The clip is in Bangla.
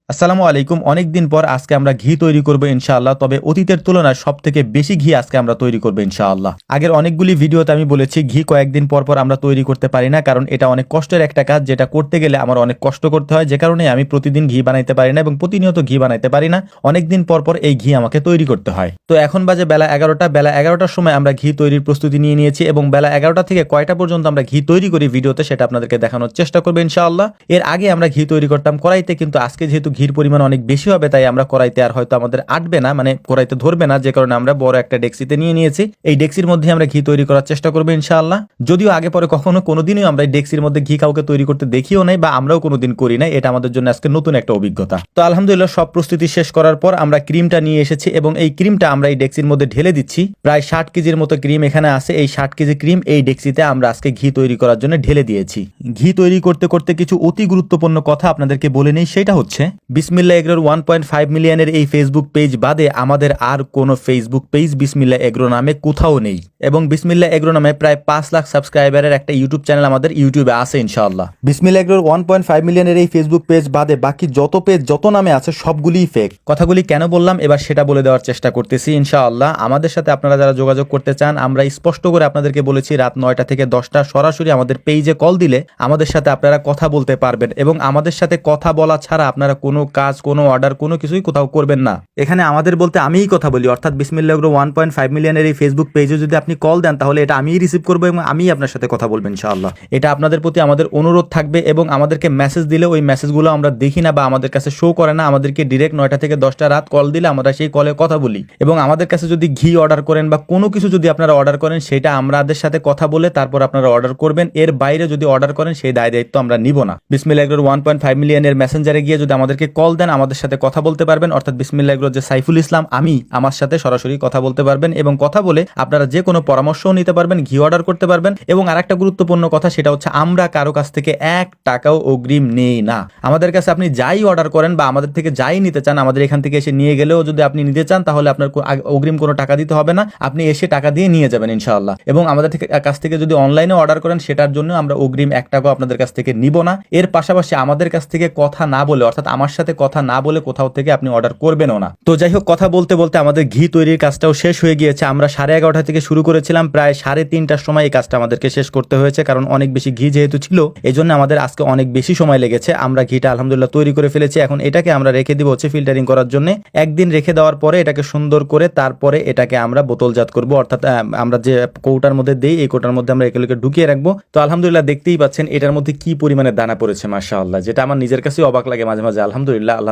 আসসালামু আলাইকুম। অনেকদিন পর আজকে আমরা ঘি তৈরি করব ইনশাআল্লাহ। তবে অতীতের তুলনায় সবথেকে বেশি ঘি আজকে আমরা তৈরি করব ইনশাআল্লাহ। আগের অনেকগুলি ভিডিওতে আমি বলেছি ঘি কয়েকদিন পর পর আমরা তৈরি করতে পারি না, কারণ এটা অনেক কষ্টের একটা কাজ, যেটা করতে গেলে আমার অনেক কষ্ট করতে হয়, যে কারণে আমি প্রতিদিন ঘি বানাইতে পারি না এবং প্রতিনিয়ত ঘি বানাইতে পারি না। অনেকদিন পর পর এই ঘি আমাকে তৈরি করতে হয়। তো এখন বাজে বেলা 11টা। বেলা 11টার সময় আমরা ঘি তৈরির প্রস্তুতি নিয়ে নিয়েছি এবং বেলা 11টা থেকে কয়টা পর্যন্ত আমরা ঘি তৈরি করি ভিডিওতে সেটা আপনাদেরকে দেখানোর চেষ্টা করবো ইনশাআল্লাহ। এর আগে আমরা ঘি তৈরি করতাম কড়াইতে, কিন্তু আজকে যেহেতু ঘির পরিমাণ অনেক বেশি হবে তাই আমরা কড়াইতে আর হয়তো আমাদের আটবে না, মানে কড়াইতে ধরবে না, যে কারণে আমরা বড় একটা ডেক্সিতে নিয়ে নিয়েছি। এই ডেক্সির মধ্যে আমরা ঘি তৈরি করার চেষ্টা করবো ইনশাআল্লাহ। যদিও আগে পরে কখনো কোনোদিনই আমরা এই ডেক্সির মধ্যে ঘি কাউকে তৈরি করতে দেখিও নাই বা আমরাও কোনোদিন করি নাই, এটা আমাদের জন্য আজকে নতুন একটা অভিজ্ঞতা। তো আলহামদুলিল্লাহ সব প্রস্তুতি শেষ করার পর আমরা ক্রিমটা নিয়ে এসেছি এবং এই ক্রিমটা আমরা এই ডেক্সির মধ্যে ঢেলে দিচ্ছি। প্রায় 60 কেজির মতো ক্রিম এখানে আছে। এই 60 কেজি ক্রিম এই ডেক্সিতে আমরা আজকে ঘি তৈরি করার জন্য ঢেলে দিয়েছি। ঘি তৈরি করতে করতে কিছু অতি গুরুত্বপূর্ণ কথা আপনাদেরকে বলে নেই, সেটা হচ্ছে বিসমিল্লাহ এগ্রোর 1.5 মিলিয়নের এই ফেসবুক পেজ বাদে আমাদের আর কোনো ফেসবুক পেজ বিসমিল্লাহ এগ্রো নামে কোথাও নেই, এবং বিসমিল্লাহ এগ্রো নামে প্রায় 5 লাখ সাবস্ক্রাইবারের একটা ইউটিউব চ্যানেল আমাদের ইউটিউবে আছে ইনশাআল্লাহ। বিসমিল্লাহ এগ্রোর 1.5 মিলিয়নের এই ফেসবুক পেজ বাদে বাকি যত পেজ যত নামে আছে সবগুলিই ফেক। কথাগুলি কেন বললাম এবার সেটা বলে দেওয়ার চেষ্টা করতেছি ইনশাআল্লাহ। আমাদের সাথে আপনারা যারা যোগাযোগ করতে চান, আমরা স্পষ্ট করে আপনাদেরকে বলেছি রাত 9টা থেকে 10টা সরাসরি আমাদের পেজে কল দিলে আমাদের সাথে আপনারা কথা বলতে পারবেন, এবং আমাদের সাথে কথা বলা ছাড়া আপনারা কোনো কাজ, কোনো অর্ডার, কোনো কিছুই কোথাও করবেন না। এখানে আমাদের বলতে আমিই কথা বলি, অর্থাৎ বিসমিল্লাহ এগ্রো 1.5 মিলিয়নের এই ফেসবুক পেজে যদি আপনি কল দেন তাহলে এটা আমিই রিসিভ করবো এবং আমিই আপনার সাথে কথা বলবো ইনশাআল্লাহ। এটা আপনাদের প্রতি আমাদের অনুরোধ থাকবে, এবং আমাদেরকে মেসেজ দিলে ওই মেসেজগুলো আমরা দেখি না বা আমাদের কাছে শো করে না। আমাদেরকে ডিরেক্ট 9টা থেকে 10টা রাত কল দিলে আমরা সেই কলে কথা বলি, এবং আমাদের কাছে যদি ঘি অর্ডার করেন বা কোনো কিছু যদি আপনারা অর্ডার করেন সেটা আমাদের সাথে কথা বলে তারপর আপনারা অর্ডার করবেন। এর বাইরে যদি অর্ডার করেন সেই দায় দায়িত্ব আমরা নিব না। বিসমিল্লাহ এগ্রোর 1.5 মিলিয়নের মেসেঞ্জারে গিয়ে যদি আমাদেরকে কল দেন আমাদের সাথে কথা বলতে পারবেন, অর্থাৎ বিসমিল্লাহ এগ্রোর যে সাইফুল ইসলাম আমি, আমার সাথে সরাসরি কথা বলতে পারবেন, এবং কথা বলে আপনারা যে কোনো পরামর্শও নিতে পারবেন, ঘি অর্ডার করতে পারবেন। এবং আরেকটা গুরুত্বপূর্ণ কথা, সেটা হচ্ছে আমরা কারো কাছ থেকে 1 টাকাও অগ্রিম নেই না। আমাদের কাছে আপনি যাই অর্ডার করেন বা আমাদের থেকে যাই নিতে চান, আমাদের এখান থেকে এসে নিয়ে গেলেও যদি আপনি নিতে চান তাহলে আপনার অগ্রিম কোনো টাকা দিতে হবে না, আপনি এসে টাকা দিয়ে নিয়ে যাবেন ইনশাআল্লাহ। এবং আমাদের কাছ থেকে যদি অনলাইনে অর্ডার করেন সেটার জন্য আমরা অগ্রিম 1 টাকাও আপনাদের কাছ থেকে নিব না। এর পাশাপাশি আমাদের কাছ থেকে কথা না বলে, অর্থাৎ আমার সাথে কথা না বলে কোথাও থেকে আপনি অর্ডার করবেনও না। তো যাই হোক, কথা বলতে বলতে আমাদের ঘি তৈরির কাজটাও শেষ হয়ে গিয়েছে। আমরা 11:30 থেকে শুরু করেছিলাম, প্রায় 3:30টার সময় এই কাজটা আমাদেরকে শেষ করতে হয়েছে, কারণ অনেক বেশি ঘি যেহেতু ছিল এই জন্য আমাদের আজকে অনেক বেশি সময় লেগেছে। আমরা ঘিটা আলহামদুলিল্লাহ তৈরি করে ফেলেছি। এখন এটাকে আমরা রেখে দিব হচ্ছে ফিল্টারিং করার জন্য। একদিন রেখে দেওয়ার পরে এটাকে সুন্দর করে তারপরে এটাকে আমরা বোতলজাত করব, অর্থাৎ আমরা যে কৌটার মধ্যে দেই এই কৌটার মধ্যে আমরা এগুলোকে ঢুকিয়ে রাখবো। তো আলহামদুলিল্লাহ দেখতেই পাচ্ছেন এটার মধ্যে কি পরিমাণে দানা পড়েছে মাশাআল্লাহ, যেটা আমার নিজের কাছেই অবাক লাগে মাঝে মাঝে। আলহামদুলিল্লাহ, আল্লাহ